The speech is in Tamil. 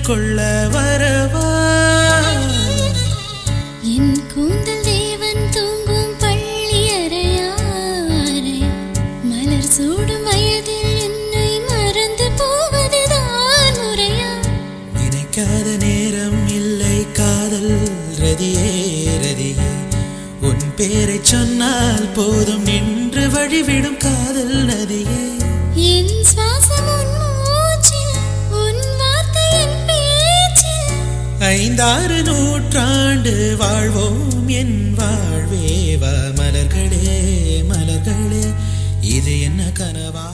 கொள்ள வரவா? என் கூந்தல் தேவன் தூங்கும் பள்ளி அறையாரை மலர் சூடும் வயதில் என்னை மறந்து போவதுதான் முறையா? நினைக்காத நேரம் இல்லை காதல் ரதியே ரதியே, உன் பேரை சொன்னால் போதும் நின்று வழிவிடும் காதல் நதியே. என் சுவாசம் உன் மூச்சில், உன் வார்த்தை என் பேச்சில். 5-6 நூற்றாண்டு வாழ்வோம் என் வாழ்வே வா. மலர்களே மலர்களே, இது என்ன கனவா?